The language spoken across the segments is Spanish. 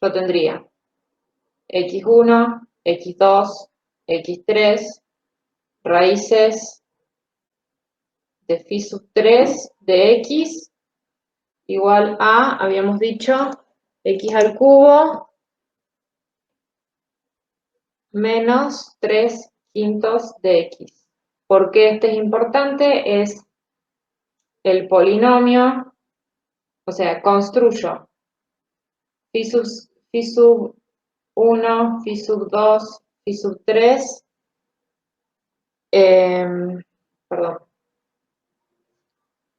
yo tendría x1, x2, x3, raíces de phi sub 3 de x igual a, habíamos dicho, x al cubo menos 3 quintos de x. ¿Por qué este es importante? Es el polinomio, o sea, construyo phi sub 1, phi sub 2, phi sub 3, perdón,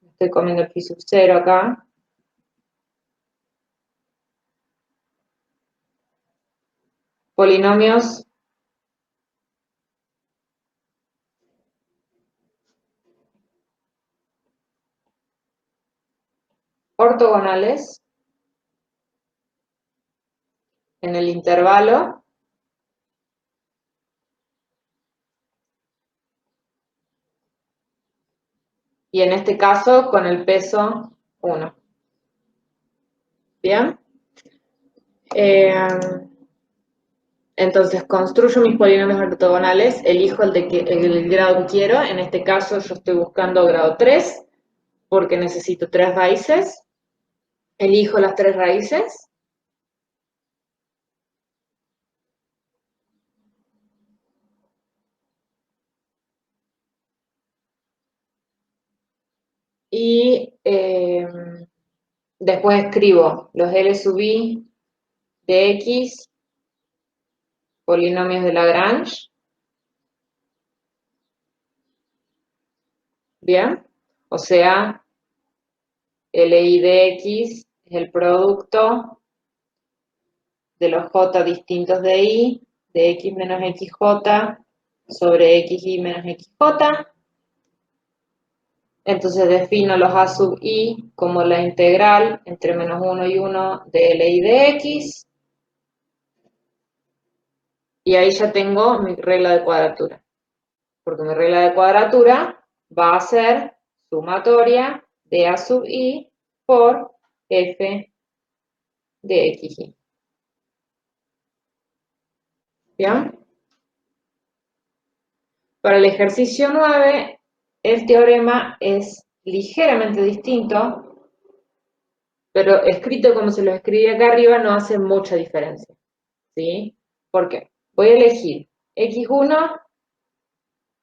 estoy comiendo el phi sub 0 acá. Polinomios ortogonales en el intervalo y en este caso con el peso 1. ¿Bien? Entonces construyo mis polinomios ortogonales, elijo el grado que quiero, en este caso yo estoy buscando grado 3 porque necesito 3 raíces, elijo las 3 raíces. Y después escribo los L sub I de X, polinomios de Lagrange. Bien, o sea, Li de X es el producto de los J distintos de I, de X menos XJ sobre XY menos XJ. Entonces defino los A sub I como la integral entre menos 1 y 1 de Li de X. Y ahí ya tengo mi regla de cuadratura. Porque mi regla de cuadratura va a ser sumatoria de A sub I por F de XY. ¿Bien? Para el ejercicio 9, el teorema es ligeramente distinto, pero escrito como se lo escribí acá arriba no hace mucha diferencia. ¿Sí? ¿Por qué? Voy a elegir x1,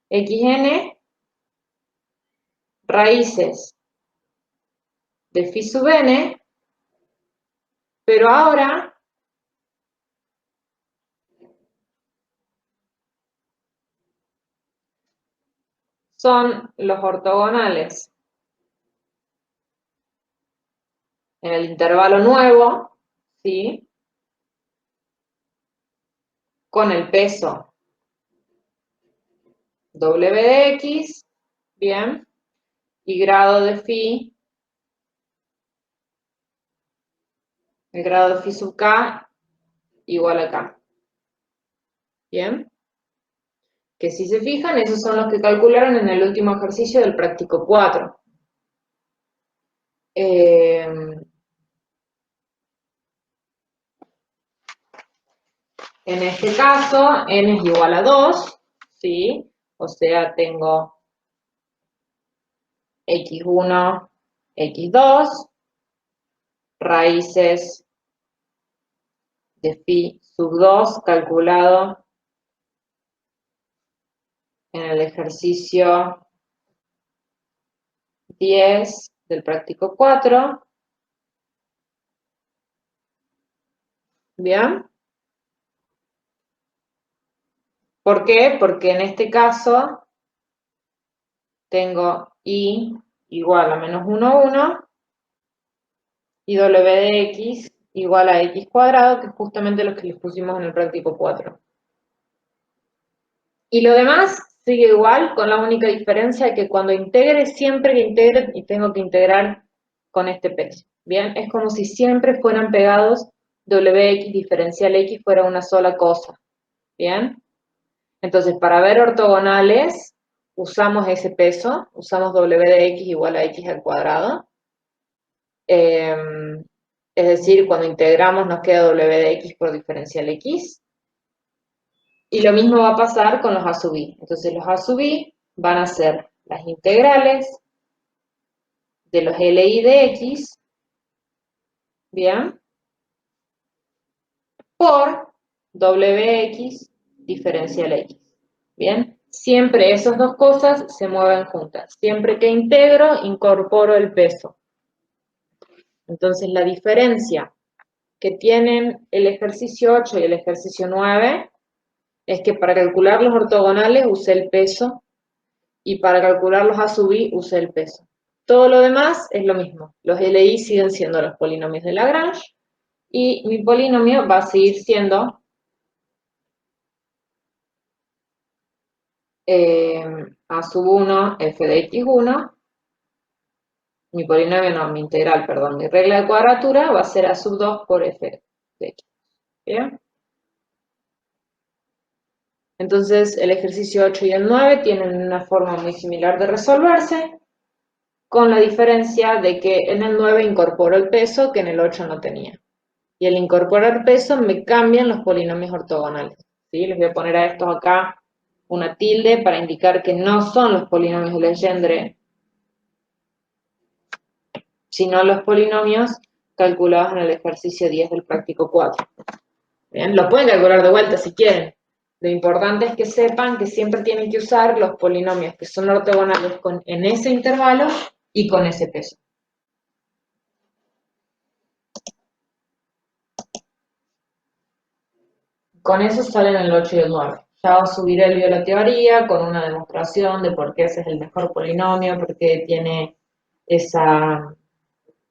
xn, raíces de phi sub n, pero ahora son los ortogonales en el intervalo nuevo, ¿sí? Con el peso W de X, bien, y grado de phi, el grado de phi sub k igual a k. Bien, que si se fijan, esos son los que calcularon en el último ejercicio del práctico 4. En este caso, n es igual a 2, ¿sí? O sea, tengo x1, x2, raíces de phi sub 2 calculado en el ejercicio 10 del práctico 4. ¿Bien? ¿Por qué? Porque en este caso tengo I igual a menos 1, 1 y W de X igual a X cuadrado, que es justamente lo que les pusimos en el práctico 4. Y lo demás sigue igual, con la única diferencia de que cuando integre, siempre que integre, y tengo que integrar con este peso. Bien, es como si siempre fueran pegados Wx diferencial X fuera una sola cosa. Bien, entonces para ver ortogonales usamos ese peso, usamos W de X igual a X al cuadrado. Es decir, cuando integramos nos queda w de x por diferencial x. Y lo mismo va a pasar con los a sub i. Entonces los a sub i van a ser las integrales de los LI de x, ¿bien? Por wx diferencial x, ¿bien? Siempre esas dos cosas se mueven juntas. Siempre que integro, incorporo el peso. Entonces la diferencia que tienen el ejercicio 8 y el ejercicio 9 es que para calcular los ortogonales usé el peso y para calcular los a sub i usé el peso. Todo lo demás es lo mismo. Los LI siguen siendo los polinomios de Lagrange y mi polinomio va a seguir siendo a sub 1 f de x1. Mi polinomio no, mi integral, perdón, mi regla de cuadratura va a ser a sub 2 por f de x. ¿Bien? Entonces el ejercicio 8 y el 9 tienen una forma muy similar de resolverse, con la diferencia de que en el 9 incorporo el peso que en el 8 no tenía. Y al incorporar peso me cambian los polinomios ortogonales. ¿Sí? Les voy a poner a estos acá una tilde para indicar que no son los polinomios de Legendre, sino los polinomios calculados en el ejercicio 10 del práctico 4. Bien, lo pueden calcular de vuelta si quieren. Lo importante es que sepan que siempre tienen que usar los polinomios que son ortogonales en ese intervalo y con ese peso. Con eso salen el 8 y el 9. Ya subiré el video de la teoría con una demostración de por qué ese es el mejor polinomio, por qué tiene esa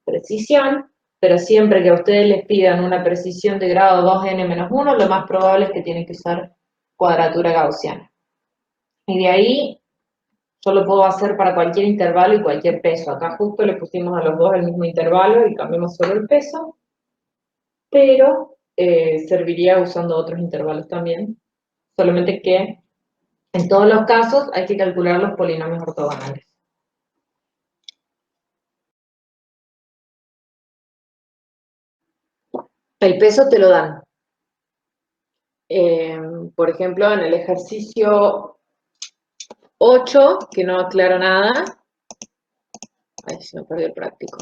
precisión, pero siempre que a ustedes les pidan una precisión de grado 2n-1, lo más probable es que tienen que usar cuadratura gaussiana. Y de ahí yo lo puedo hacer para cualquier intervalo y cualquier peso. Acá justo le pusimos a los dos el mismo intervalo y cambiamos solo el peso, pero serviría usando otros intervalos también. Solamente que en todos los casos hay que calcular los polinomios ortogonales. El peso te lo dan. Por ejemplo, en el ejercicio 8, que no aclaro nada. Ay, se me perdió el práctico.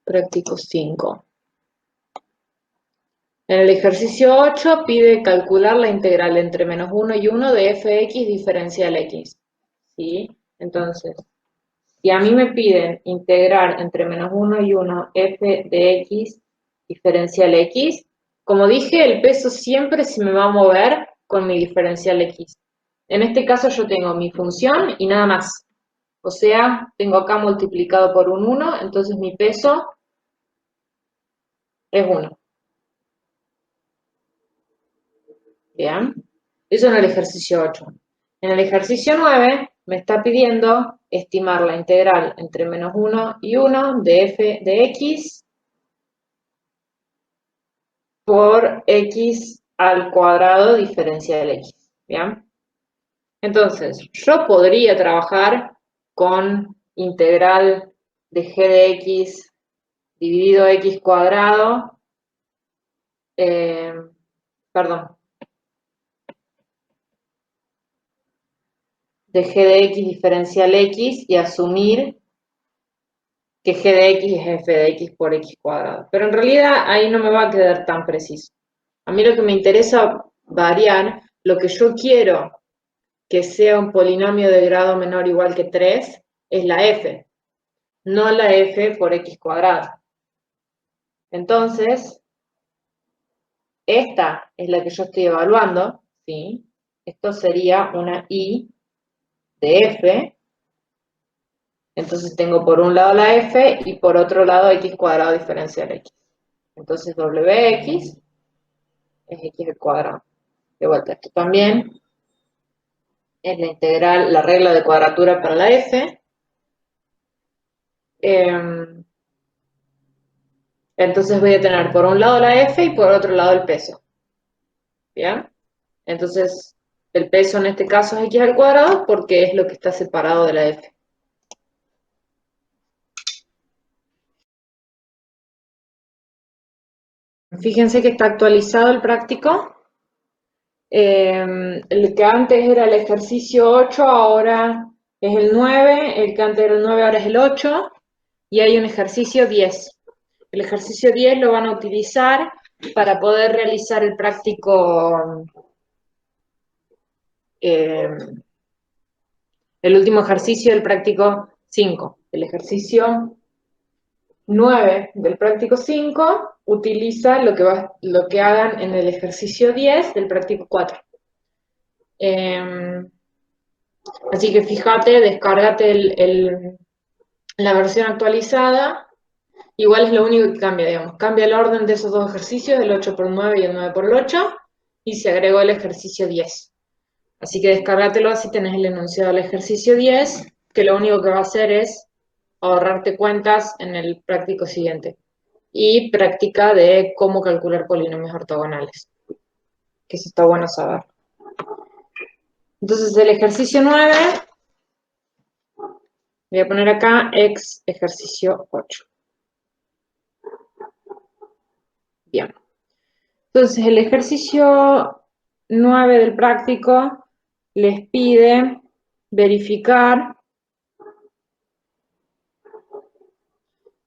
Práctico 5. En el ejercicio 8 pide calcular la integral entre -1 y 1 de fx diferencial x. ¿Sí? Entonces, si a mí me piden integrar entre -1 y 1 f de x diferencial x, como dije, el peso siempre se me va a mover con mi diferencial x. En este caso yo tengo mi función y nada más. O sea, tengo acá multiplicado por un 1, entonces mi peso es 1. Bien, eso en el ejercicio 8. En el ejercicio 9 me está pidiendo estimar la integral entre -1 y 1 de f de x por x al cuadrado diferencial x. Bien, entonces yo podría trabajar con integral de g de x dividido x cuadrado, perdón, de g de x diferencial x y asumir que g de x es f de x por x cuadrado. Pero en realidad ahí no me va a quedar tan preciso. A mí lo que me interesa variar, lo que yo quiero que sea un polinomio de grado menor o igual que 3, es la f, no la f por x cuadrado. Entonces, esta es la que yo estoy evaluando, ¿sí? Esto sería una i de f. Entonces tengo por un lado la f y por otro lado x cuadrado diferencial x. Entonces wx es x al cuadrado. De vuelta, esto también es la integral, la regla de cuadratura para la f. Entonces voy a tener por un lado la f y por otro lado el peso. ¿Bien? Entonces el peso en este caso es x al cuadrado porque es lo que está separado de la f. Fíjense que está actualizado el práctico. El que antes era el ejercicio 8, ahora es el 9. El que antes era el 9, ahora es el 8. Y hay un ejercicio 10. El ejercicio 10 lo van a utilizar para poder realizar el práctico, eh, el último ejercicio del práctico 5. El ejercicio 9 del práctico 5 utiliza lo que hagan en el ejercicio 10 del práctico 4. Así que fíjate, descárgate la versión actualizada. Igual es lo único que cambia, digamos. Cambia el orden de esos dos ejercicios, el 8 por 9 y el 9 por el 8, y se agregó el ejercicio 10. Así que descárgatelo, así tenés el enunciado del ejercicio 10, que lo único que va a hacer es ahorrarte cuentas en el práctico siguiente. Y práctica de cómo calcular polinomios ortogonales, que eso está bueno saber. Entonces el ejercicio 9, voy a poner acá ex ejercicio 8. Bien. Entonces el ejercicio 9 del práctico les pide verificar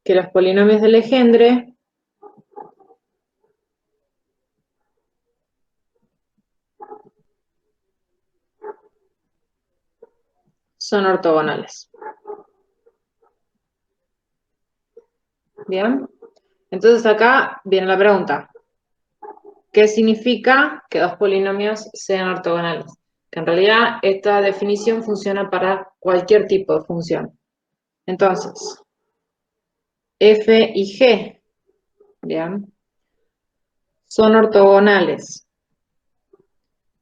que los polinomios de Legendre son ortogonales. Bien. Entonces acá viene la pregunta. ¿Qué significa que dos polinomios sean ortogonales? Que en realidad esta definición funciona para cualquier tipo de función. Entonces, f y g, bien, son ortogonales.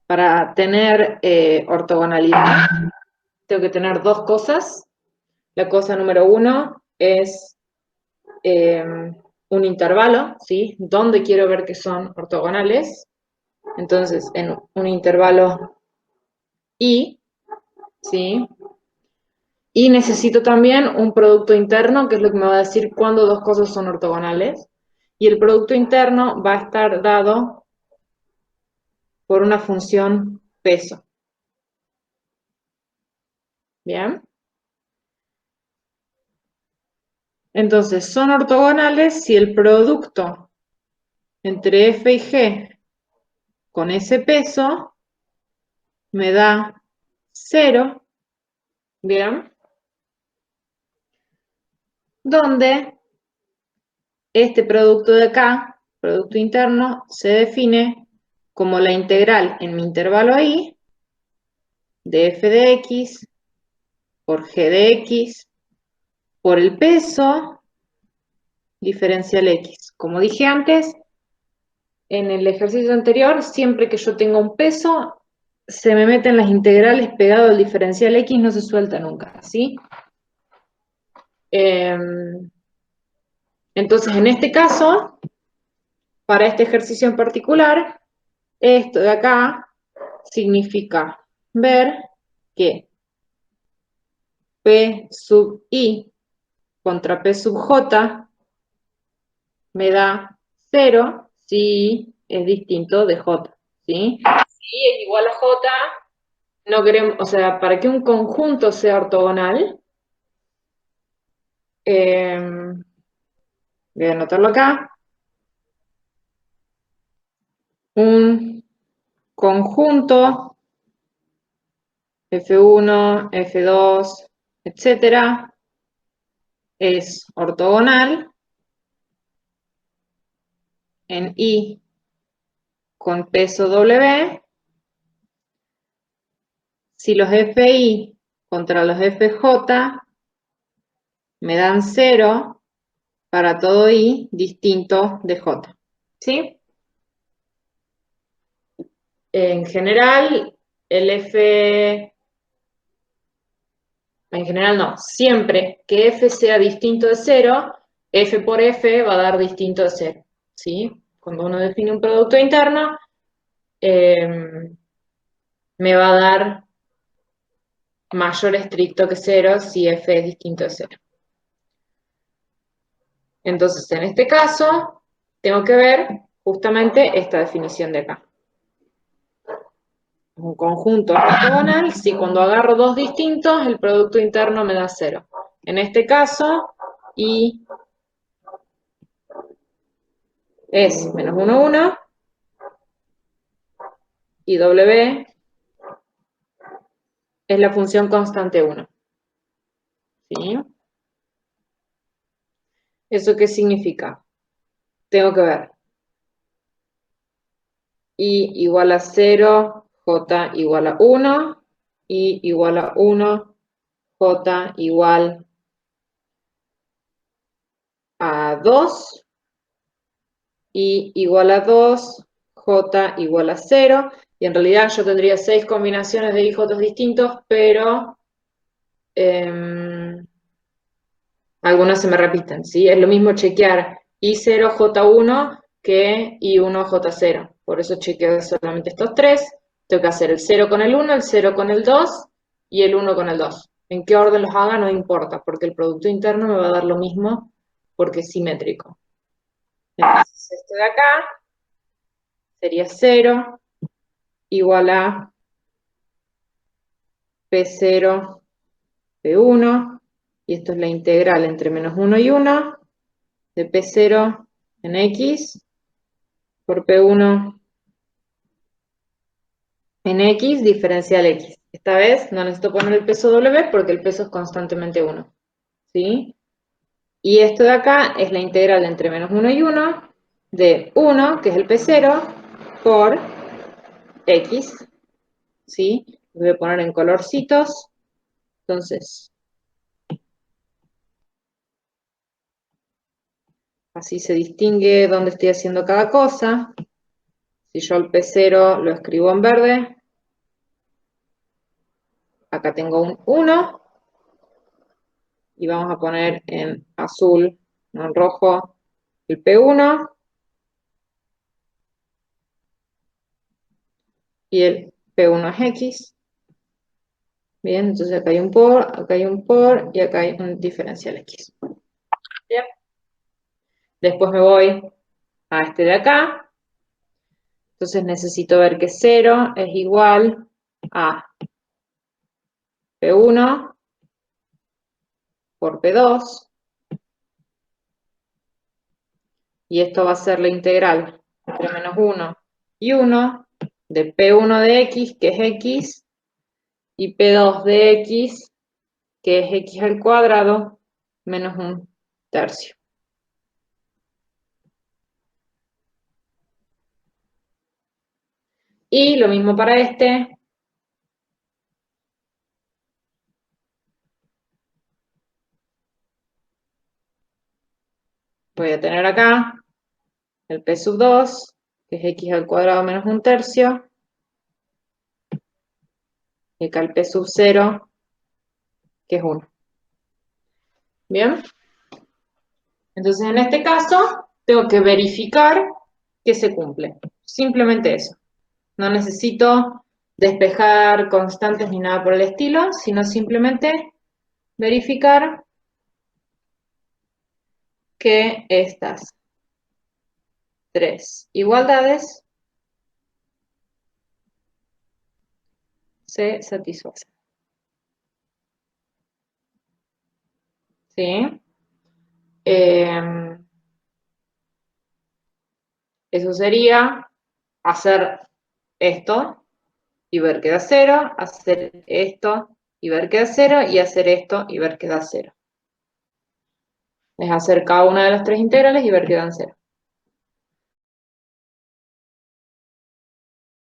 Para tener ortogonalidad, tengo que tener dos cosas. La cosa número uno es un intervalo, ¿sí? ¿Dónde quiero ver que son ortogonales? Entonces, en un intervalo I, ¿sí? Y necesito también un producto interno, que es lo que me va a decir cuándo dos cosas son ortogonales. Y el producto interno va a estar dado por una función peso. ¿Bien? Entonces, son ortogonales si el producto entre f y g con ese peso me da 0, ¿bien? Donde este producto de acá, producto interno, se define como la integral en mi intervalo I de f de x por g de x por el peso diferencial x. Como dije antes, en el ejercicio anterior, siempre que yo tenga un peso, se me meten las integrales pegado al diferencial x, no se suelta nunca, ¿sí? Entonces, en este caso, para este ejercicio en particular, esto de acá significa ver que P sub I contra P sub J me da 0 si es distinto de J, ¿sí? Si es igual a J, no queremos, o sea, para que un conjunto sea ortogonal, voy a anotarlo acá, un conjunto F1, F2, etcétera, es ortogonal en I con peso W si los FI contra los FJ me dan 0 para todo I distinto de J. ¿Sí? En general, el F... En general no, siempre que F sea distinto de 0, F por F va a dar distinto de 0. ¿Sí? Cuando uno define un producto interno, me va a dar mayor estricto que 0 si F es distinto de 0. Entonces, en este caso, tengo que ver justamente esta definición de acá. Un conjunto ortogonal, si cuando agarro dos distintos, el producto interno me da 0. En este caso, I es menos 1, 1, y W es la función constante 1. ¿Sí? ¿Eso qué significa? Tengo que ver. I igual a 0, J igual a 1, I igual a 1, J igual a 2, I igual a 2, J igual a 0, y en realidad yo tendría 6 combinaciones de IJ distintos, pero algunas se me repiten, ¿sí? Es lo mismo chequear I0J1 que I1J0, por eso chequeo solamente estos tres. Tengo que hacer el 0 con el 1, el 0 con el 2 y el 1 con el 2. En qué orden los haga no importa, porque el producto interno me va a dar lo mismo porque es simétrico. Entonces, esto de acá sería 0 igual a P0, P1, y esto es la integral entre menos 1 y 1 de P0 en X por P1 en X diferencial X. Esta vez no necesito poner el peso W porque el peso es constantemente 1. ¿Sí? Y esto de acá es la integral entre menos 1 y 1 de 1, que es el P0, por X. ¿Sí? Lo voy a poner en colorcitos. Entonces, así se distingue dónde estoy haciendo cada cosa. Si yo el P0 lo escribo en verde, acá tengo un 1, y vamos a poner en azul, no en rojo, el P1, y el P1 es X. Bien, entonces acá hay un por, y acá hay un diferencial X. Bien. Después me voy a este de acá. Entonces necesito ver que 0 es igual a P1 por P2. Y esto va a ser la integral entre menos 1 y 1 de P1 de X, que es X, y P2 de X, que es X al cuadrado, menos un tercio. Y lo mismo para este. Voy a tener acá el P sub 2, que es X al cuadrado menos un tercio. Y acá el P sub 0, que es 1. ¿Bien? Entonces, en este caso, tengo que verificar que se cumple. Simplemente eso. No necesito despejar constantes ni nada por el estilo, sino simplemente verificar que estas tres igualdades se satisfacen. ¿Sí? Eso sería hacer esto y ver que da 0, hacer esto y ver que da 0, y hacer esto y ver que da 0. Es hacer cada una de las tres integrales y ver que dan 0.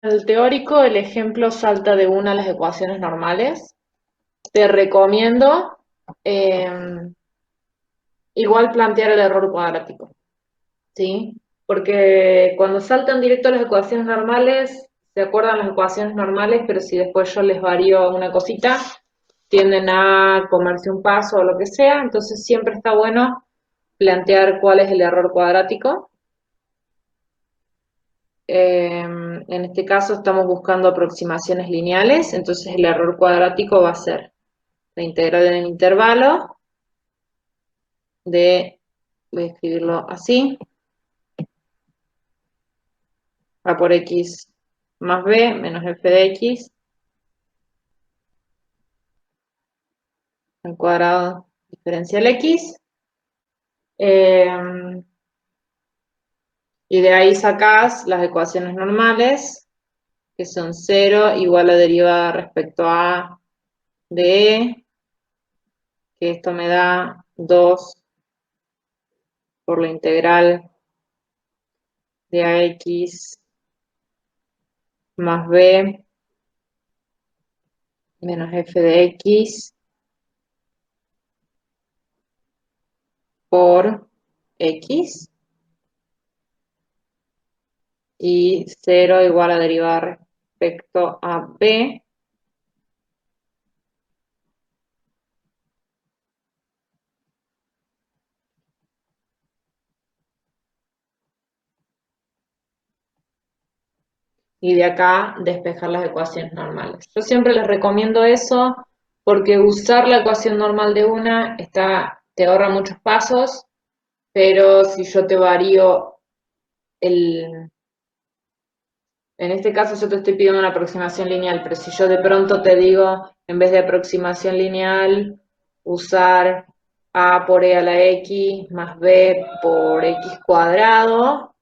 En el teórico, el ejemplo salta de una a las ecuaciones normales. Te recomiendo igual plantear el error cuadrático, ¿sí? Porque cuando saltan directo a las ecuaciones normales, se acuerdan las ecuaciones normales, pero si después yo les varío una cosita, tienden a comerse un paso o lo que sea, entonces siempre está bueno plantear cuál es el error cuadrático. En este caso estamos buscando aproximaciones lineales, entonces el error cuadrático va a ser la integral en el intervalo de, voy a escribirlo así, A por X más B menos F de X al cuadrado diferencial X. Y de ahí sacás las ecuaciones normales, que son 0 igual a derivada respecto a de E, que esto me da 2 por la integral de AX más B menos F de X por X. Y 0 igual a derivada respecto a B y de acá despejar las ecuaciones normales. Yo siempre les recomiendo eso porque usar la ecuación normal de una te ahorra muchos pasos, pero si yo te varío en este caso yo te estoy pidiendo una aproximación lineal, pero si yo de pronto te digo, en vez de aproximación lineal, usar a por e a la x más b por x cuadrado,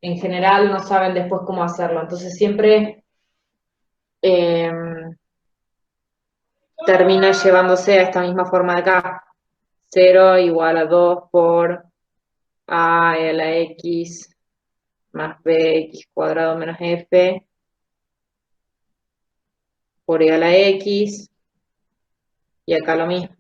en general no saben después cómo hacerlo. Entonces siempre termina llevándose a esta misma forma de acá. 0 igual a 2 por a la x más bx cuadrado menos f por e a la x, y acá lo mismo.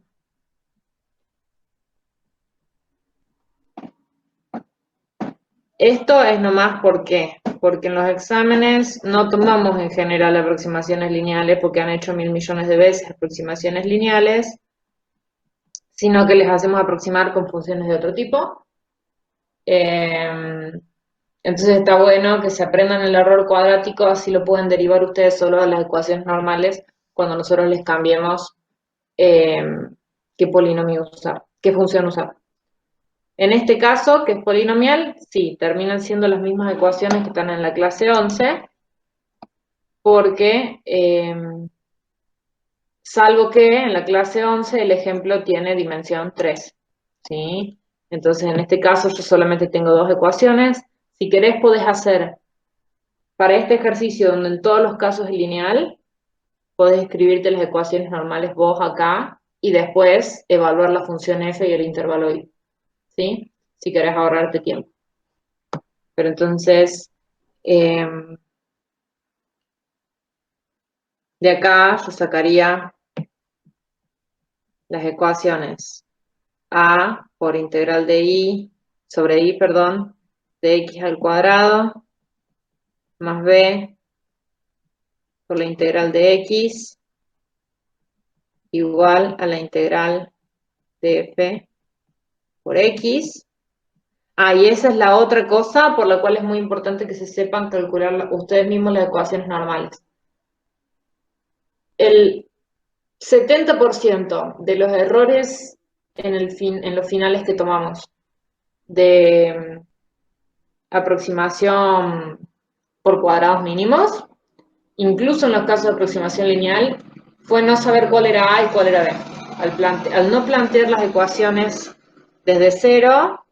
Esto es nomás porque en los exámenes no tomamos en general aproximaciones lineales porque han hecho 1000 millones de veces aproximaciones lineales, sino que les hacemos aproximar con funciones de otro tipo. Entonces está bueno que se aprendan el error cuadrático, así lo pueden derivar ustedes solo a las ecuaciones normales cuando nosotros les cambiemos qué polinomio usar, qué función usar. En este caso, que es polinomial, sí, terminan siendo las mismas ecuaciones que están en la clase 11, porque salvo que en la clase 11 el ejemplo tiene dimensión 3, ¿sí? Entonces, en este caso yo solamente tengo dos ecuaciones. Si querés, podés hacer para este ejercicio, donde en todos los casos es lineal, podés escribirte las ecuaciones normales vos acá y después evaluar la función f y el intervalo y, ¿sí? Si querés ahorrarte tiempo. Pero entonces, de acá yo sacaría las ecuaciones a por integral de i, sobre i, perdón, de x al cuadrado, más b por la integral de x, igual a la integral de f por x. Ah, y esa es la otra cosa por la cual es muy importante que se sepan calcular ustedes mismos las ecuaciones normales. El 70% de los errores en los finales que tomamos de aproximación por cuadrados mínimos, incluso en los casos de aproximación lineal, fue no saber cuál era A y cuál era B. Al no plantear las ecuaciones desde cero,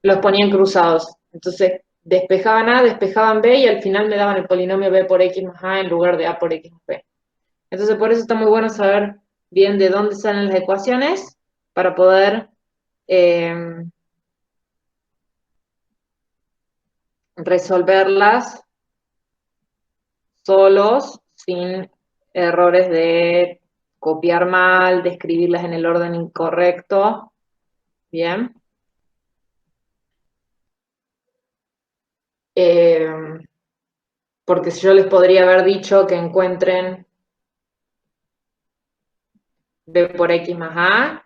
los ponían cruzados. Entonces, despejaban A, despejaban B y al final me daban el polinomio B por X más A en lugar de A por X más B. Entonces, por eso está muy bueno saber bien de dónde salen las ecuaciones para poder resolverlas solos, sin errores de copiar mal, de escribirlas en el orden incorrecto. Bien. Porque si yo les podría haber dicho que encuentren B por X más A,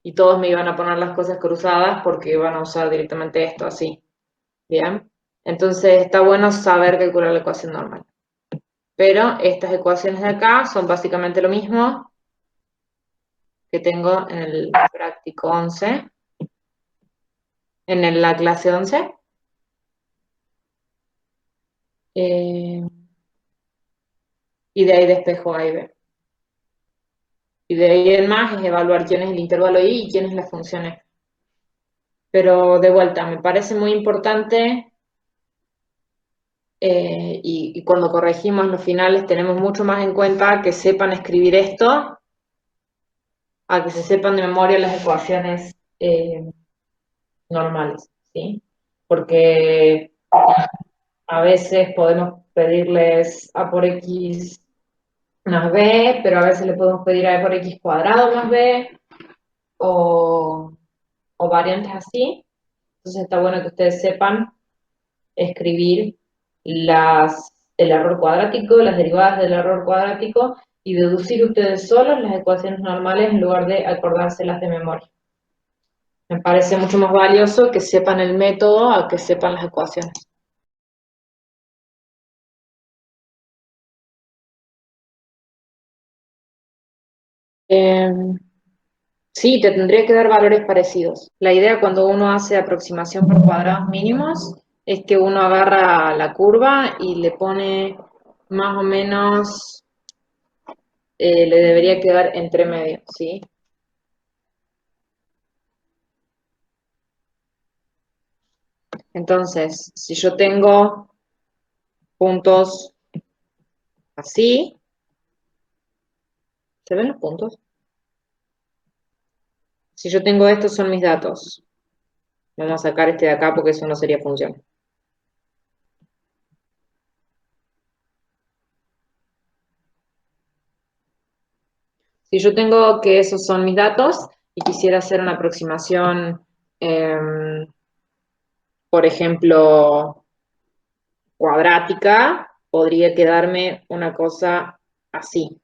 y todos me iban a poner las cosas cruzadas porque iban a usar directamente esto así. Bien. Entonces está bueno saber calcular la ecuación normal. Pero estas ecuaciones de acá son básicamente lo mismo que tengo en el práctico 11. en la clase 11. Y de ahí despejo A y B. Y de ahí en más es evaluar quién es el intervalo Y y quién es la función F. Pero de vuelta, me parece muy importante y cuando corregimos los finales tenemos mucho más en cuenta que sepan escribir esto a que se sepan de memoria las ecuaciones normales, ¿sí? Porque a veces podemos pedirles A por X más B, pero a veces le podemos pedir A por X cuadrado más B o, o variantes así. Entonces está bueno que ustedes sepan escribir el error cuadrático, las derivadas del error cuadrático y deducir ustedes solos las ecuaciones normales en lugar de acordárselas de memoria. Me parece mucho más valioso que sepan el método a que sepan las ecuaciones. Sí, te tendría que dar valores parecidos. La idea cuando uno hace aproximación por cuadrados mínimos es que uno agarra la curva y le pone más o menos, le debería quedar entre medio, ¿sí? Entonces, si yo tengo puntos así, ¿se ven los puntos? Si yo tengo estos son mis datos. Vamos a sacar este de acá porque eso no sería función. Si yo tengo que esos son mis datos y quisiera hacer una aproximación, por ejemplo, cuadrática, podría quedarme una cosa así.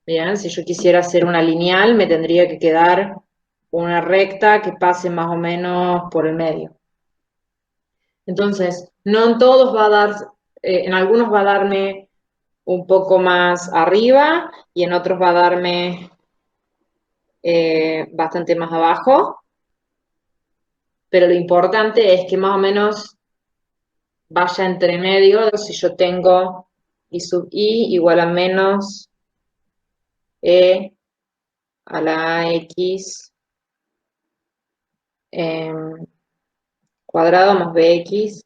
Bien, si yo quisiera hacer una lineal, me tendría que quedar una recta que pase más o menos por el medio. Entonces, no en todos va a dar, en algunos va a darme un poco más arriba y en otros va a darme bastante más abajo, pero lo importante es que más o menos vaya entre medio si yo tengo I sub I igual a menos E a la X cuadrado más BX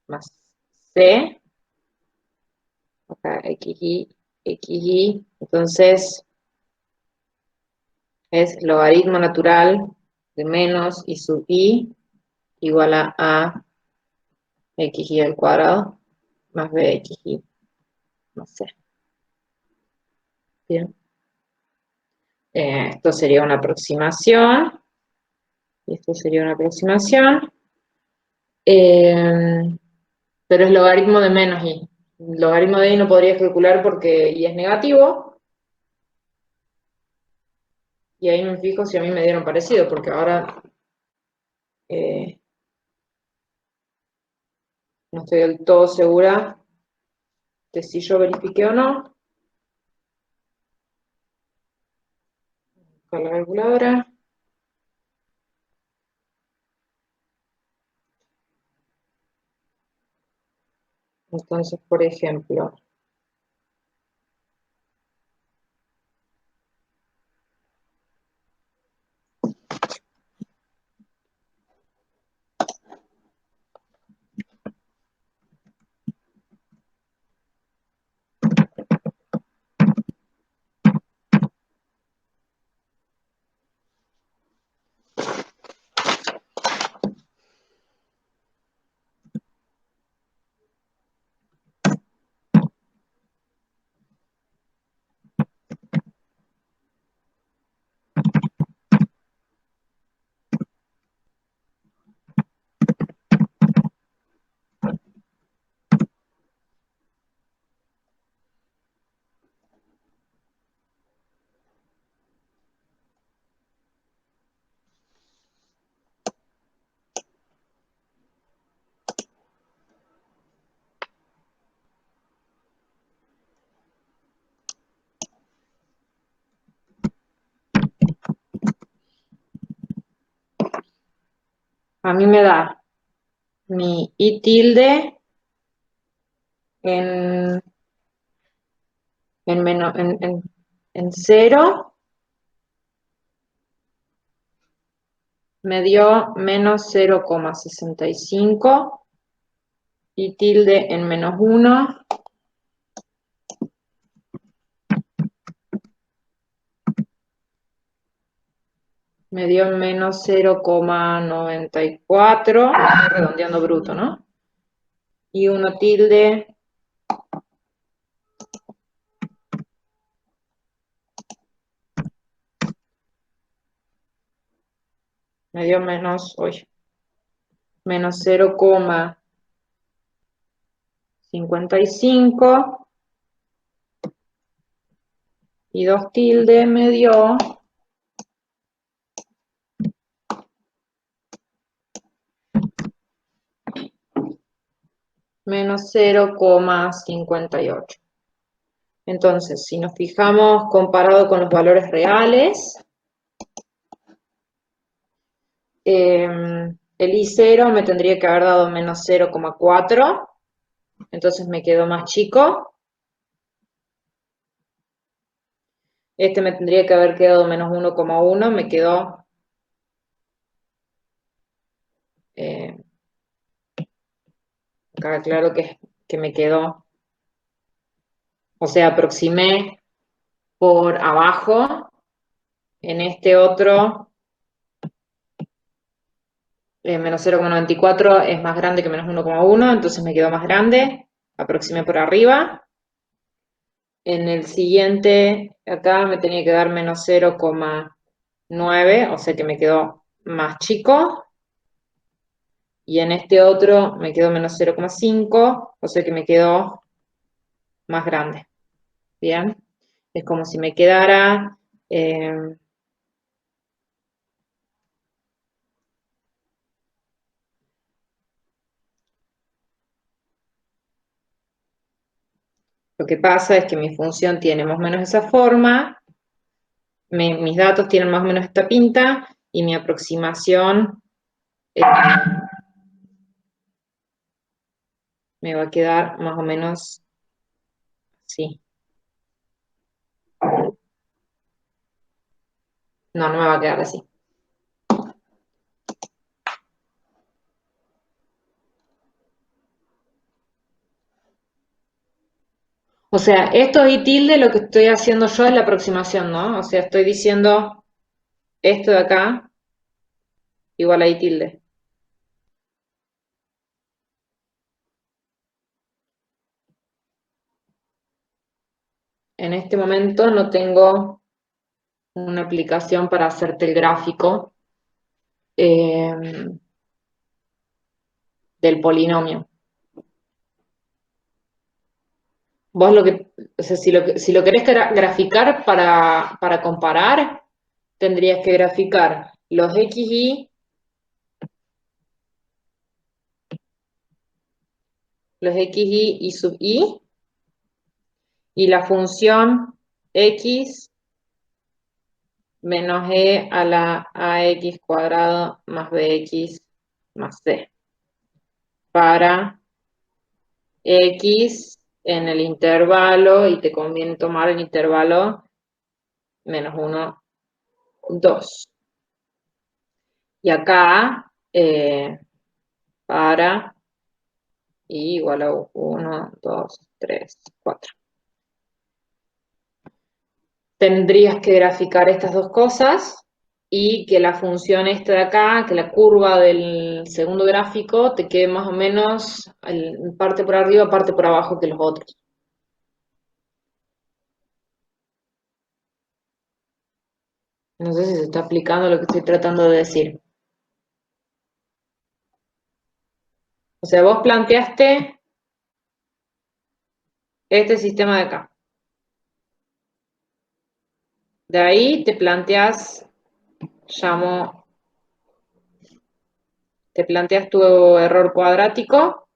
más C, acá XY, entonces es logaritmo natural de menos I sub I igual a XY al cuadrado más BXY más C. Bien. Esto sería una aproximación. Y esto sería una aproximación. Pero es logaritmo de menos i. Logaritmo de i no podría calcular porque i es negativo. Y ahí me fijo si a mí me dieron parecido, porque ahora no estoy del todo segura de si yo verifiqué o no. Con la calculadora. Entonces, por ejemplo, a mí me da mi I tilde en, en 0, me dio menos 0,65, I tilde en -1, me dio menos 0,94, estoy redondeando bruto, ¿no? Y 1 tilde me dio menos 0,55 y 2 tilde me dio menos 0,58. Entonces, si nos fijamos comparado con los valores reales, el I0 me tendría que haber dado menos 0,4, entonces me quedó más chico. Este me tendría que haber quedado menos 1,1, me quedó acá claro que me quedó, o sea, aproximé por abajo. En este otro, menos 0,94 es más grande que menos 1,1, entonces me quedó más grande, aproximé por arriba. En el siguiente, acá me tenía que dar menos 0,9, o sea que me quedó más chico. Y en este otro me quedó menos 0,5, o sea que me quedó más grande. Bien, es como si me quedara lo que pasa es que mi función tiene más o menos esa forma, mis datos tienen más o menos esta pinta y mi aproximación me va a quedar más o menos así. No, no me va a quedar así. O sea, esto y tilde lo que estoy haciendo yo es la aproximación, ¿no? O sea, estoy diciendo esto de acá igual a y tilde. En este momento no tengo una aplicación para hacerte el gráfico del polinomio. Vos lo que, o sea, si lo querés graficar para comparar, tendrías que graficar los xy y sub y la función x menos e a la ax cuadrado más bx más c para x en el intervalo, y te conviene tomar el intervalo menos 1, 2. Y acá, para y igual a 1, 2, 3, 4. Tendrías que graficar estas dos cosas y que la función esta de acá, que la curva del segundo gráfico te quede más o menos parte por arriba, parte por abajo que los otros. No sé si se está explicando lo que estoy tratando de decir. O sea, vos planteaste este sistema de acá. De ahí te planteas, te planteas tu error cuadrático.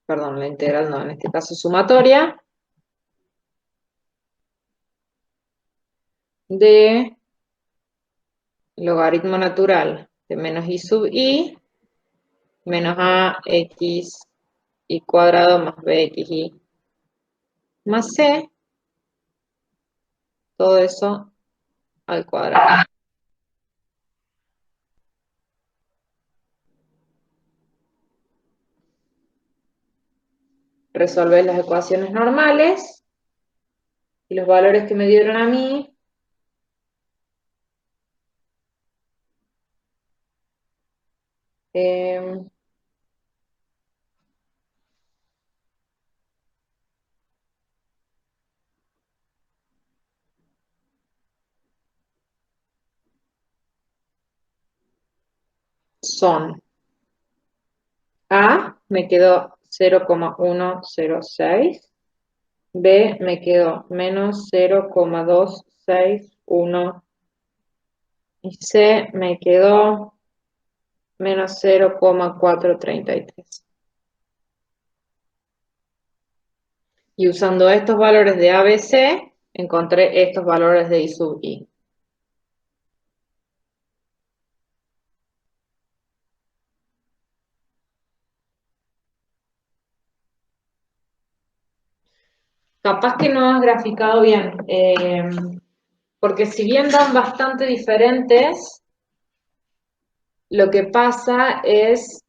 Perdón, la integral no, en este caso sumatoria. de logaritmo natural de menos I sub I menos AX y cuadrado más BXI más C, todo eso al cuadrado. Resolver las ecuaciones normales y los valores que me dieron a mí son A, me quedó 0,106, B, me quedó menos 0,261 y C, me quedó menos 0,433. Y usando estos valores de ABC, encontré estos valores de I sub I. Capaz que no has graficado bien, porque si bien dan bastante diferentes, lo que pasa es,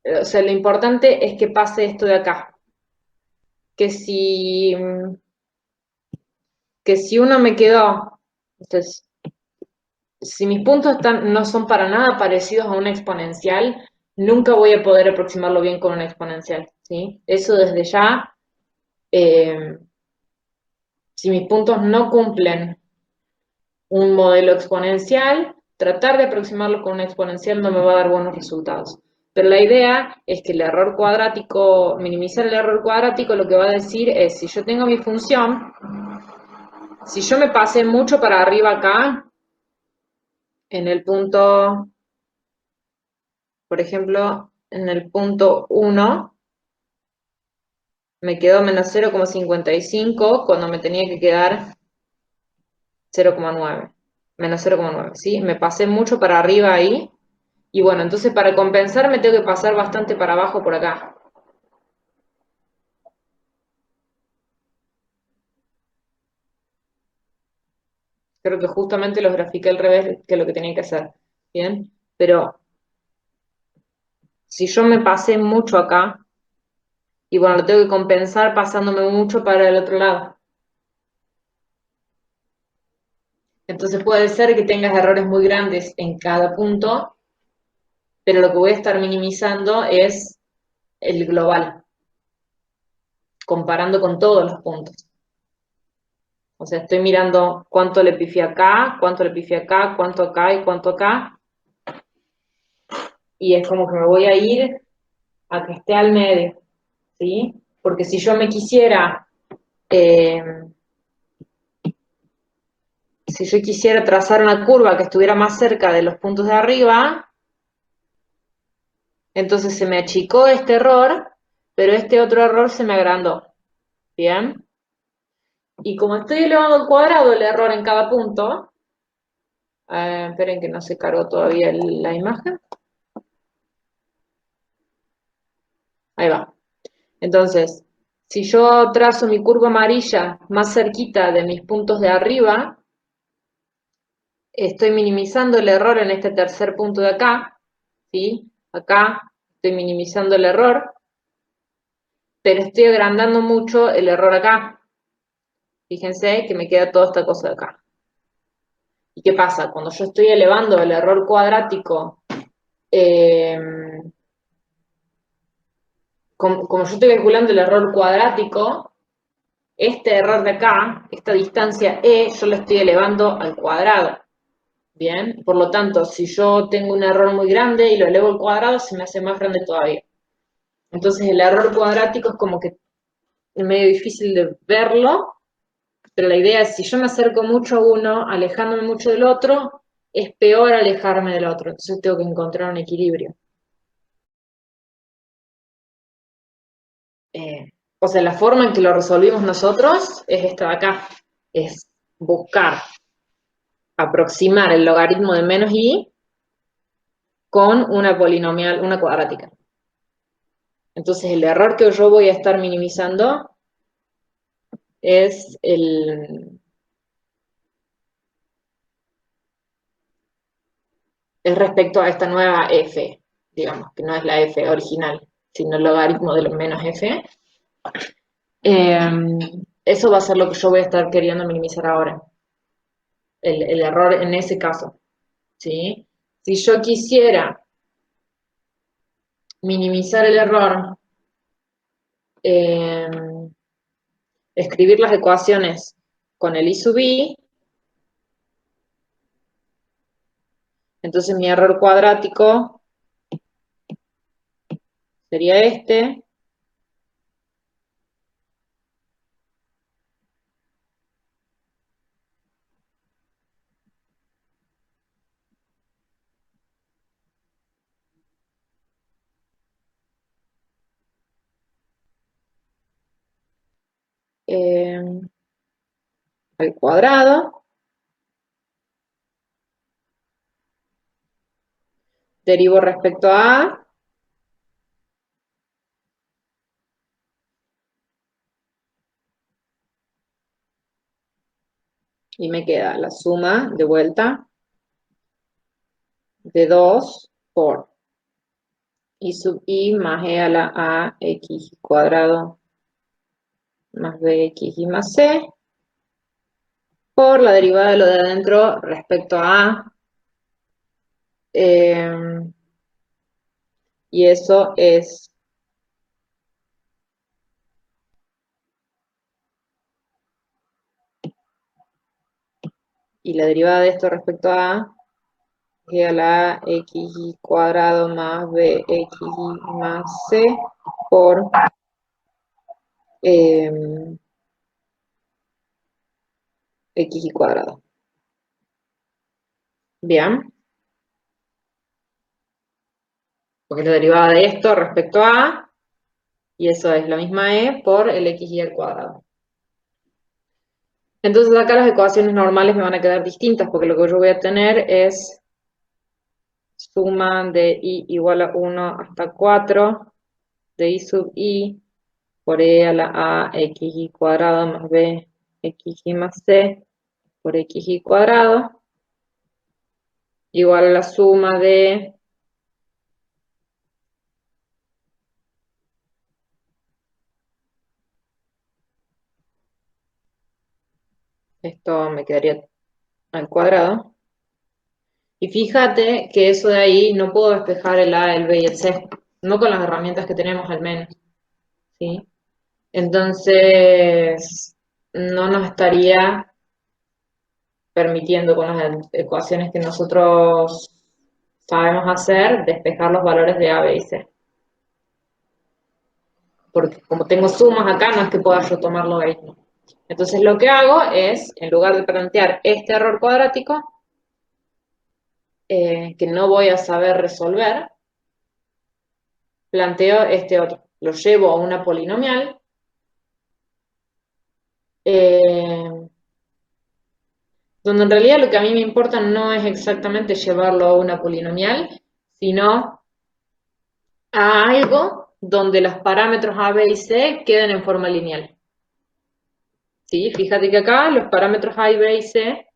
o sea, lo importante es que pase esto de acá. Que si, que si uno me quedó, entonces, si mis puntos no son para nada parecidos a una exponencial, nunca voy a poder aproximarlo bien con una exponencial, ¿sí? Eso desde ya, si mis puntos no cumplen un modelo exponencial, tratar de aproximarlo con una exponencial no me va a dar buenos resultados. Pero la idea es que el error cuadrático, minimizar el error cuadrático, lo que va a decir es, si yo tengo mi función, si yo me pasé mucho para arriba acá, en el punto, por ejemplo, en el punto 1, me quedó menos 0,55 cuando me tenía que quedar 0,9, menos 0,9, ¿sí? Me pasé mucho para arriba ahí, y bueno, entonces para compensar me tengo que pasar bastante para abajo por acá. Creo que justamente los grafiqué al revés que lo que tenía que hacer, ¿bien? Pero si yo me pasé mucho acá, y bueno, lo tengo que compensar pasándome mucho para el otro lado. Entonces puede ser que tengas errores muy grandes en cada punto, pero lo que voy a estar minimizando es el global, comparando con todos los puntos. O sea, estoy mirando cuánto le pifié acá, cuánto le pifié acá, cuánto acá y cuánto acá. Y es como que me voy a ir a que esté al medio, ¿sí? Porque si yo me quisiera, si yo quisiera trazar una curva que estuviera más cerca de los puntos de arriba, entonces se me achicó este error, pero este otro error se me agrandó. ¿Bien? Y como estoy elevando al cuadrado el error en cada punto, esperen que no se cargó todavía la imagen. Ahí va. Entonces, si yo trazo mi curva amarilla más cerquita de mis puntos de arriba, estoy minimizando el error en este tercer punto de acá, ¿sí? Acá estoy minimizando el error, pero estoy agrandando mucho el error acá. Fíjense que me queda toda esta cosa de acá. ¿Y qué pasa? Cuando yo estoy elevando el error cuadrático, como yo estoy calculando el error cuadrático, este error de acá, esta distancia E, yo lo estoy elevando al cuadrado. Bien, por lo tanto, si yo tengo un error muy grande y lo elevo al cuadrado, se me hace más grande todavía. Entonces el error cuadrático es como que es medio difícil de verlo, pero la idea es, si yo me acerco mucho a uno, alejándome mucho del otro, es peor alejarme del otro. Entonces tengo que encontrar un equilibrio. O sea, la forma en que lo resolvimos nosotros es esta de acá, es buscar aproximar el logaritmo de menos i con una polinomial, una cuadrática. Entonces el error que yo voy a estar minimizando es es respecto a esta nueva f, digamos, que no es la f original, sino el logaritmo de los menos f. Eso va a ser lo que yo voy a estar queriendo minimizar ahora. El error en ese caso, ¿sí? Si yo quisiera minimizar el error, escribir las ecuaciones con el i sub i, entonces mi error cuadrático sería este. Al cuadrado, derivo respecto a A, y me queda la suma de vuelta de 2 por i sub i más e a la a x cuadrado más bx y más c por la derivada de lo de adentro respecto a A. Y eso es y la derivada de esto respecto a A es a la x cuadrado más bx más c por x cuadrado. Bien, porque es la derivada de esto respecto a A, y eso es la misma e por el xy al cuadrado. Entonces acá las ecuaciones normales me van a quedar distintas, porque lo que yo voy a tener es suma de i igual a 1 hasta 4 de i sub i por e a la a xy cuadrado más b xy más c por xy cuadrado igual a la suma de esto me quedaría al cuadrado. Y fíjate que eso de ahí no puedo despejar el a, el b y el c, no con las herramientas que tenemos al menos, ¿sí? Entonces, no nos estaría permitiendo con las ecuaciones que nosotros sabemos hacer, despejar los valores de a, b y c. Porque como tengo sumas acá, no es que pueda yo tomarlo ahí. Entonces lo que hago es, en lugar de plantear este error cuadrático, que no voy a saber resolver, planteo este otro. Lo llevo a una polinomial, donde en realidad lo que a mí me importa no es exactamente llevarlo a una polinomial, sino a algo donde los parámetros a, b y c queden en forma lineal. ¿Sí? Fíjate que acá los parámetros a, b y c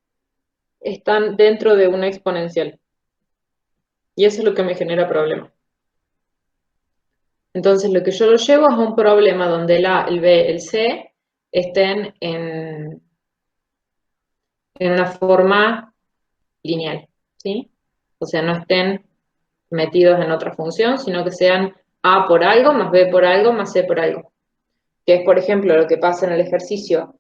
están dentro de una exponencial. Y eso es lo que me genera problema. Entonces lo que yo lo llevo es un problema donde el A, el B, el C estén en una forma lineal, ¿sí? O sea, no estén metidos en otra función, sino que sean A por algo, más B por algo, más C por algo. Que es, por ejemplo, lo que pasa en el ejercicio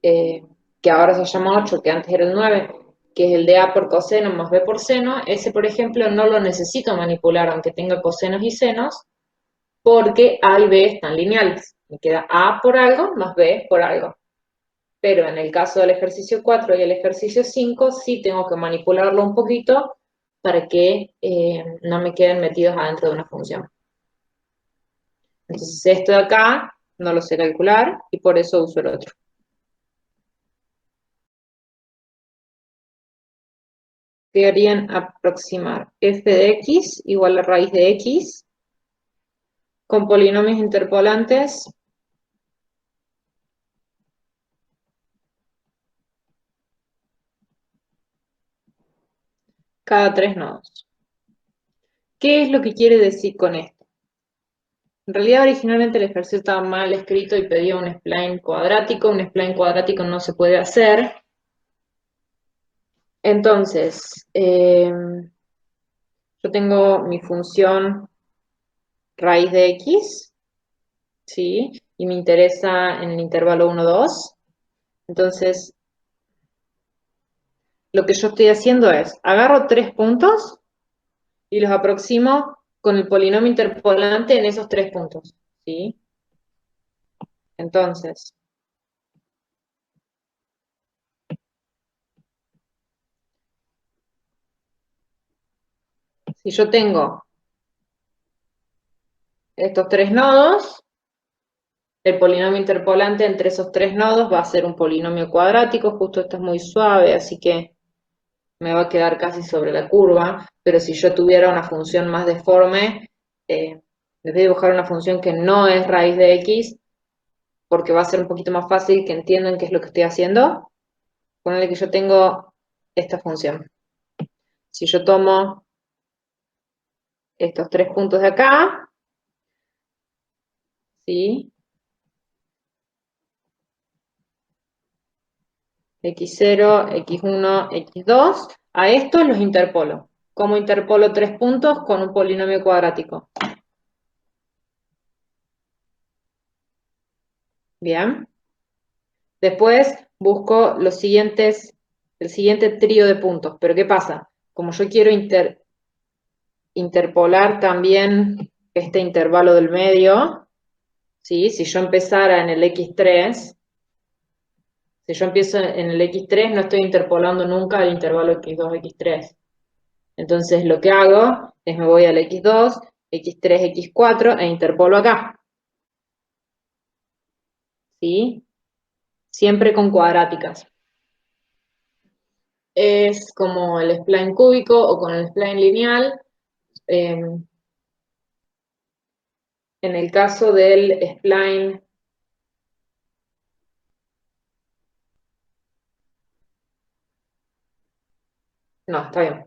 que ahora se llama 8, que antes era el 9, que es el de A por coseno más B por seno. Ese, por ejemplo, no lo necesito manipular, aunque tenga cosenos y senos, porque A y B están lineales. Me queda A por algo más B por algo. Pero en el caso del ejercicio 4 y el ejercicio 5, sí tengo que manipularlo un poquito para que no me queden metidos adentro de una función. Entonces esto de acá no lo sé calcular y por eso uso el otro. querían aproximar f de x igual a raíz de x con polinomios interpolantes cada 3 nodos. ¿Qué es lo que quiere decir con esto? En realidad originalmente el ejercicio estaba mal escrito y pedía un spline cuadrático. Un spline cuadrático no se puede hacer. Entonces, yo tengo mi función raíz de x, ¿sí? Y me interesa en el intervalo 1, 2. Entonces, lo que yo estoy haciendo es, agarro 3 puntos y los aproximo con el polinomio interpolante en esos 3 puntos, ¿sí? Entonces, si yo tengo estos 3 nodos, el polinomio interpolante entre esos 3 nodos va a ser un polinomio cuadrático. Justo esto es muy suave, así que me va a quedar casi sobre la curva, pero si yo tuviera una función más deforme, les voy a dibujar una función que no es raíz de x, porque va a ser un poquito más fácil que entiendan qué es lo que estoy haciendo. Ponle que yo tengo esta función. Si yo tomo estos 3 puntos de acá, ¿sí? x0, x1, x2, a estos los interpolo. ¿Cómo interpolo 3 puntos? Con un polinomio cuadrático. Bien. Después busco el siguiente trío de puntos. Pero ¿qué pasa? Como yo quiero interpolar también este intervalo del medio, ¿sí? Si yo empezara en el x3, si yo empiezo en el x3, no estoy interpolando nunca el intervalo x2, x3. Entonces lo que hago es me voy al x2, x3, x4 e interpolo acá. ¿Sí? Siempre con cuadráticas. Es como el spline cúbico o con el spline lineal. En el caso del spline, no, está bien.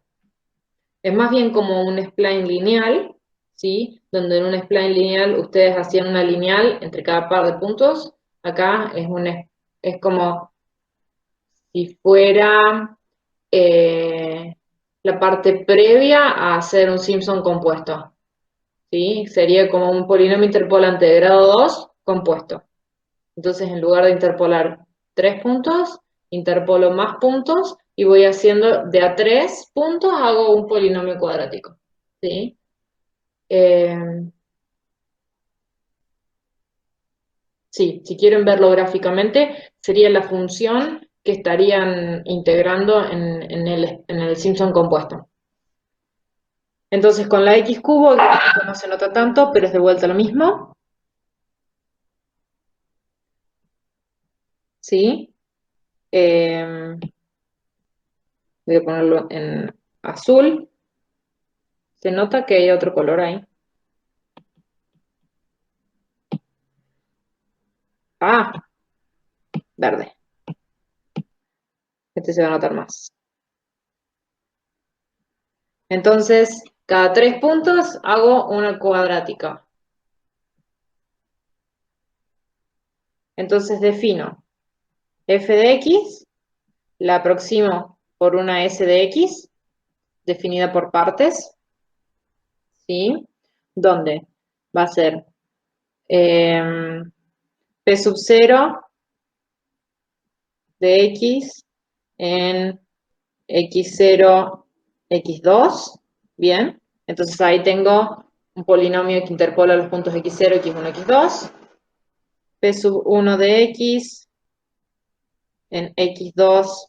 Es más bien como un spline lineal, ¿sí? Donde en un spline lineal ustedes hacían una lineal entre cada par de puntos. Acá es como si fuera la parte previa a hacer un Simpson compuesto, ¿sí? Sería como un polinomio interpolante de grado 2 compuesto. Entonces, en lugar de interpolar 3 puntos, interpolo más puntos y voy haciendo de a 3 puntos, hago un polinomio cuadrático, ¿sí? Eh, sí, si quieren verlo gráficamente, sería la función que estarían integrando en el Simpson compuesto. Entonces, con la x cubo, esto no se nota tanto, pero es de vuelta lo mismo, ¿sí? Voy a ponerlo en azul. Se nota que hay otro color ahí. Ah, verde. Este se va a notar más. Entonces, cada 3 puntos hago una cuadrática. Entonces defino f de x, la aproximo por una s de x, definida por partes, ¿sí? Donde va a ser p sub 0 de x en x0, x2, ¿bien? Entonces ahí tengo un polinomio que interpola los puntos x0, x1, x2, p sub 1 de x en x2,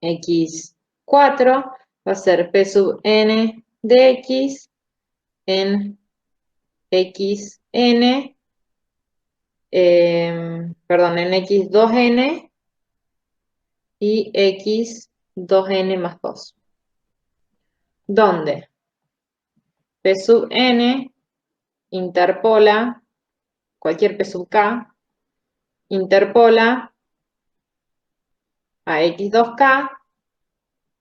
x4, va a ser p sub n de x en xn, perdón, en x2n y x 2n más 2. Donde P sub n interpola, cualquier P sub k, interpola a x2k,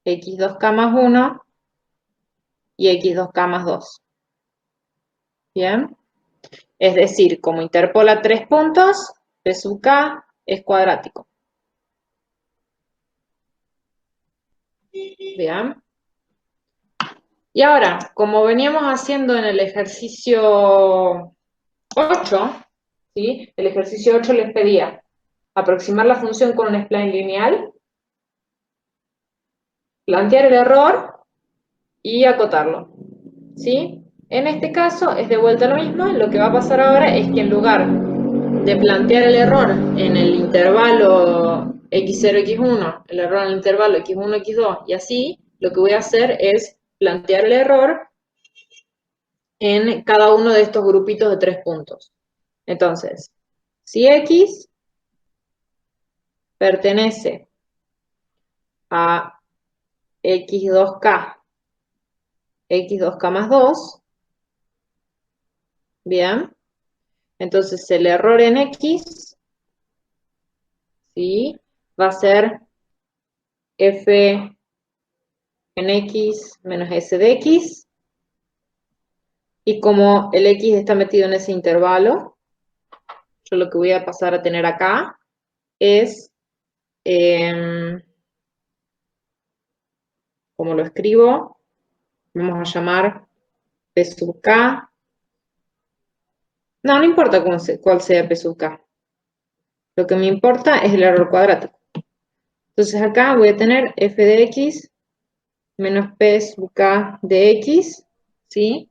x2k más 1 y x2k más 2. ¿Bien? Es decir, como interpola 3 puntos, P sub k es cuadrático. Bien. Y ahora, como veníamos haciendo en el ejercicio 8, ¿sí? El ejercicio 8 les pedía aproximar la función con un spline lineal, plantear el error y acotarlo, ¿sí? En este caso es de vuelta lo mismo. Lo que va a pasar ahora es que en lugar de plantear el error en el intervalo x0, x1, el error en el intervalo x1, x2 y así, lo que voy a hacer es plantear el error en cada uno de estos grupitos de 3 puntos. Entonces, si x pertenece a x2k, x2k más 2, bien, entonces el error en x, ¿sí? Va a ser f en x menos s de x, y como el x está metido en ese intervalo, yo lo que voy a pasar a tener acá es, como lo escribo, vamos a llamar p sub k. No importa cuál sea p sub k. Lo que me importa es el error cuadrático. Entonces acá voy a tener f de x menos p sub k de x, ¿sí?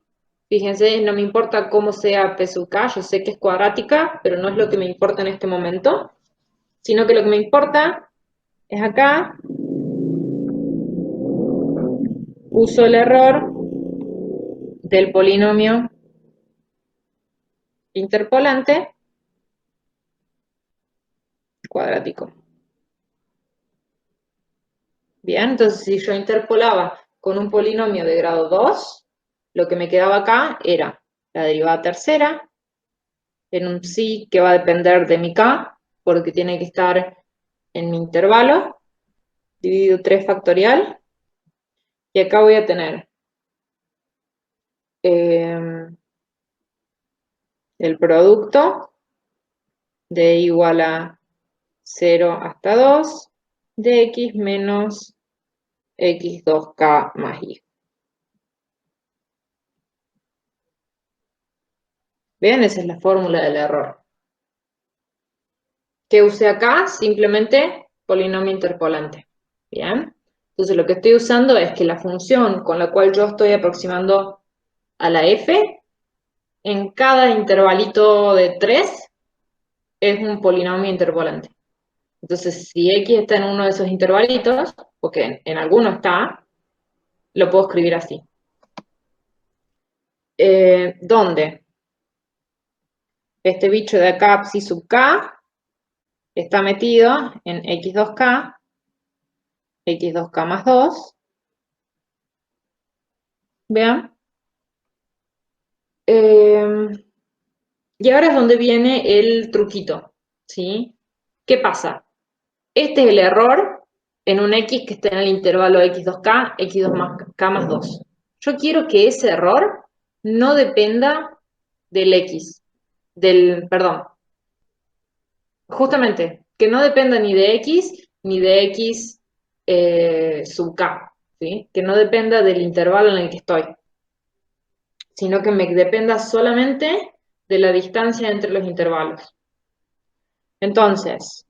Fíjense, no me importa cómo sea p sub k, yo sé que es cuadrática, pero no es lo que me importa en este momento, sino que lo que me importa es acá, uso el error del polinomio interpolante cuadrático. Bien, entonces si yo interpolaba con un polinomio de grado 2, lo que me quedaba acá era la derivada tercera en un psi que va a depender de mi k, porque tiene que estar en mi intervalo, dividido 3 factorial, y acá voy a tener el producto de igual a 0 hasta 2 de x menos x2k más y. Bien, esa es la fórmula del error. ¿Qué usé acá? Simplemente polinomio interpolante. Bien. Entonces lo que estoy usando es que la función con la cual yo estoy aproximando a la f, en cada intervalito de 3 es un polinomio interpolante. Entonces, si x está en uno de esos intervalitos, porque en alguno está, lo puedo escribir así. ¿Dónde? Este bicho de acá, psi sub k, está metido en x2k, x2k más 2. Vean. Y ahora es donde viene el truquito, ¿sí? ¿Qué pasa? Este es el error en un x que está en el intervalo x2k, x2k más 2. Yo quiero que ese error no dependa del x, perdón, justamente, que no dependa ni de x ni de x sub k, ¿sí? Que no dependa del intervalo en el que estoy, sino que me dependa solamente de la distancia entre los intervalos. Entonces,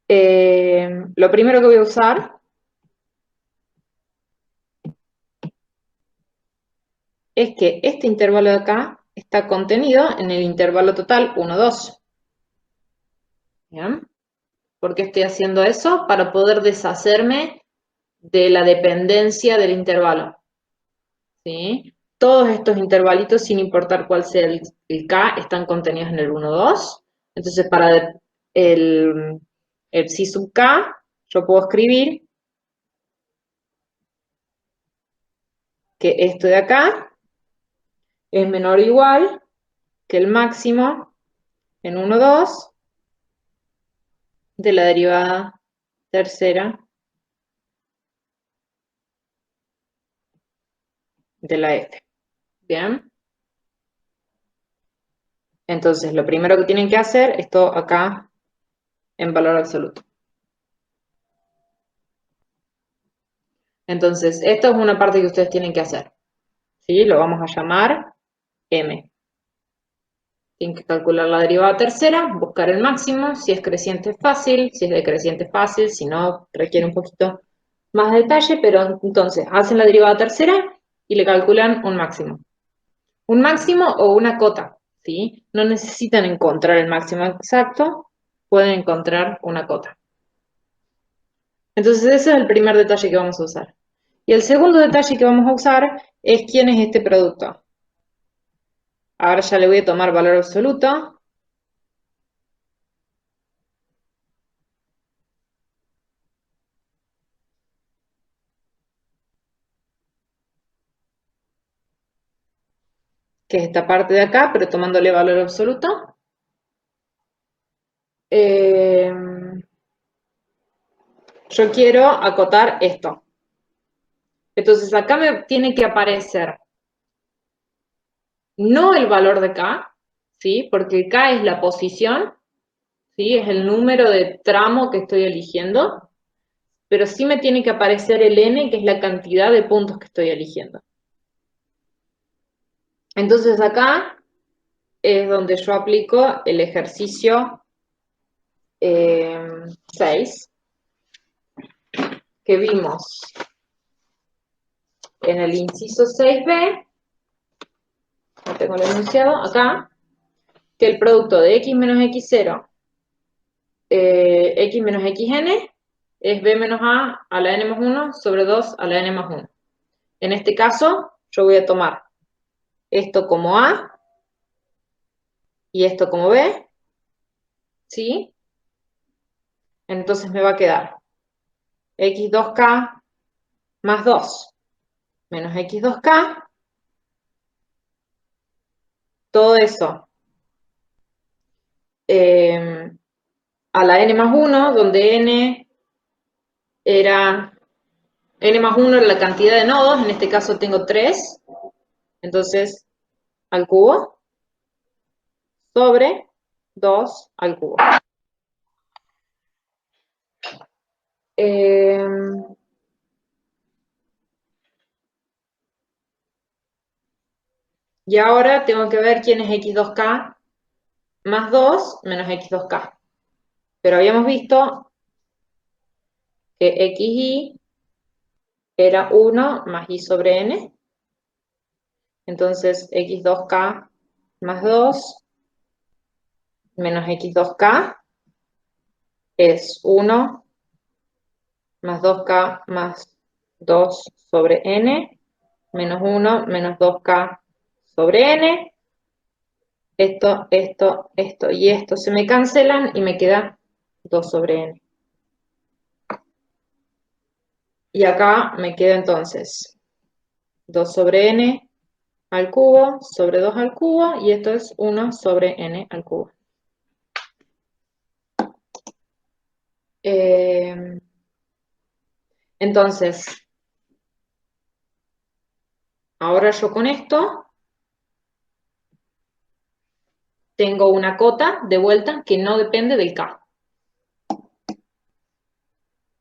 lo primero que voy a usar es que este intervalo de acá está contenido en el intervalo total 1, 2. ¿Bien? ¿Por qué estoy haciendo eso? Para poder deshacerme de la dependencia del intervalo. ¿Sí? Todos estos intervalitos, sin importar cuál sea el k, están contenidos en el 1, 2. Entonces, para el psi sub k, yo puedo escribir que esto de acá es menor o igual que el máximo en 1, 2 de la derivada tercera de la f. ¿Bien? Entonces, lo primero que tienen que hacer, esto acá en valor absoluto. Entonces, esto es una parte que ustedes tienen que hacer. ¿Sí? Lo vamos a llamar m. Tienen que calcular la derivada tercera, buscar el máximo, si es creciente es fácil, si es decreciente es fácil, si no requiere un poquito más de detalle, pero entonces hacen la derivada tercera y le calculan un máximo. Un máximo o una cota, ¿sí? No necesitan encontrar el máximo exacto, pueden encontrar una cota. Entonces ese es el primer detalle que vamos a usar. Y el segundo detalle que vamos a usar es quién es este producto. Ahora ya le voy a tomar valor absoluto. Que es esta parte de acá, pero tomándole valor absoluto. Yo quiero acotar esto. Entonces acá me tiene que aparecer no el valor de K, ¿sí? Porque K es la posición, ¿sí? Es el número de tramo que estoy eligiendo, pero sí me tiene que aparecer el N, que es la cantidad de puntos que estoy eligiendo. Entonces acá es donde yo aplico el ejercicio 6, que vimos en el inciso 6b, no tengo el enunciado, acá, que el producto de x menos x0, x menos xn, es b menos a la n más 1 sobre 2 a la n más 1. En este caso, yo voy a tomar esto como a y esto como b, ¿sí? Entonces me va a quedar x2k más 2 menos x2k, todo eso a la n más 1, donde n era, n más 1 era la cantidad de nodos, en este caso tengo 3, entonces al cubo, sobre 2 al cubo. Y ahora tengo que ver quién es x2k más 2 menos x2k. Pero habíamos visto que xy era 1 más y sobre n. Entonces x2k más 2 menos x2k es 1 más 2k más 2 sobre n menos 1 menos 2k sobre n. Esto y esto se me cancelan y me queda 2 sobre n. Y acá me queda entonces 2 sobre n al cubo sobre 2 al cubo, y esto es 1 sobre n al cubo. Entonces, ahora yo con esto tengo una cota de vuelta que no depende del k.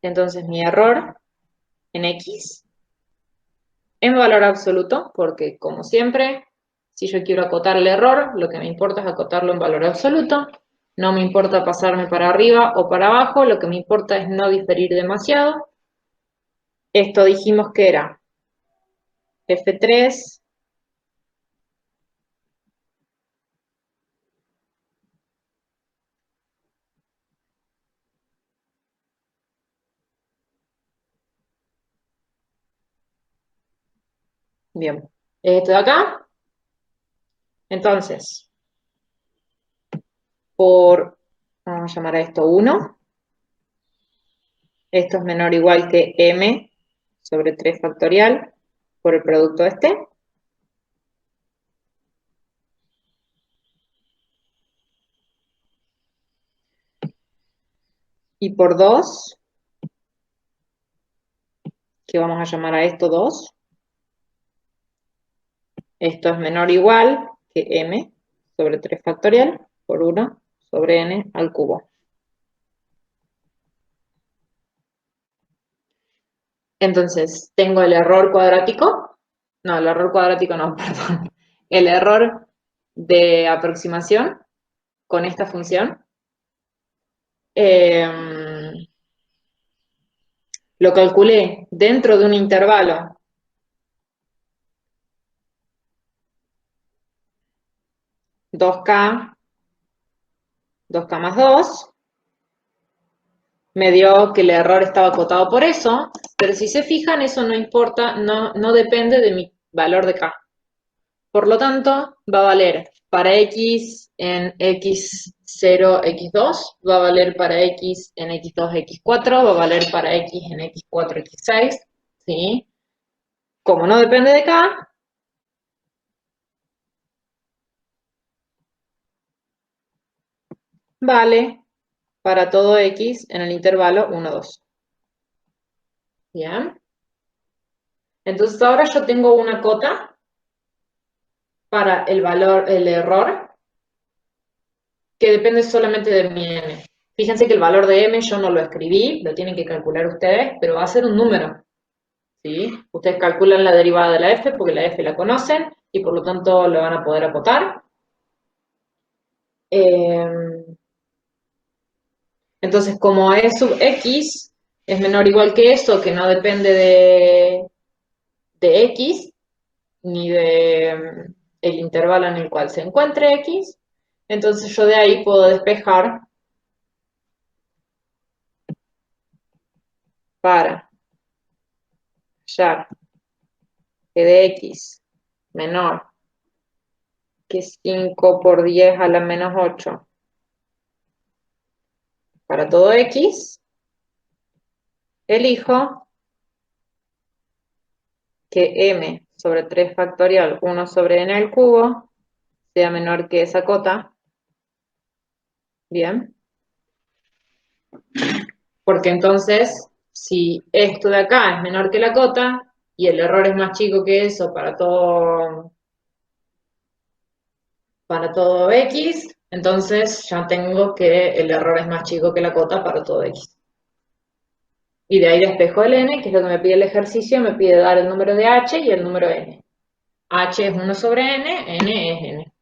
Entonces mi error en x en valor absoluto, porque como siempre, si yo quiero acotar el error, lo que me importa es acotarlo en valor absoluto. No me importa pasarme para arriba o para abajo, lo que me importa es no diferir demasiado. Esto dijimos que era F3 bien, esto de acá. Entonces, vamos a llamar a esto 1. Esto es menor o igual que m sobre 3 factorial por el producto este. Y por 2, que vamos a llamar a esto 2. Esto es menor o igual que m sobre 3 factorial por 1 sobre n al cubo. Entonces, tengo el error cuadrático. No, el error cuadrático no, perdón. El error de aproximación con esta función. Lo calculé dentro de un intervalo dos k más 2, me dio que el error estaba acotado por eso, pero si se fijan, eso no importa, no depende de mi valor de k. Por lo tanto, va a valer para x en x0, x2, va a valer para x en x2, x4, va a valer para x en x4, x6, ¿sí? Como no depende de k, vale para todo x en el intervalo 1, 2. ¿Bien? Entonces ahora yo tengo una cota para el error, que depende solamente de mi n. Fíjense que el valor de m yo no lo escribí, lo tienen que calcular ustedes, pero va a ser un número, ¿sí? Ustedes calculan la derivada de la f porque la f la conocen y por lo tanto lo van a poder acotar. Entonces, como e sub x es menor o igual que eso, que no depende de x, ni de el intervalo en el cual se encuentre x, entonces yo de ahí puedo despejar para hallar que de x menor que 5 por 10 a la menos 8 para todo x, elijo que m sobre 3 factorial 1 sobre n al cubo sea menor que esa cota. Bien. Porque entonces, si esto de acá es menor que la cota y el error es más chico que eso para todo x, entonces ya tengo que el error es más chico que la cota para todo x. Y de ahí despejo el n, que es lo que me pide el ejercicio, me pide dar el número de h y el número n. H es 1 sobre n es n.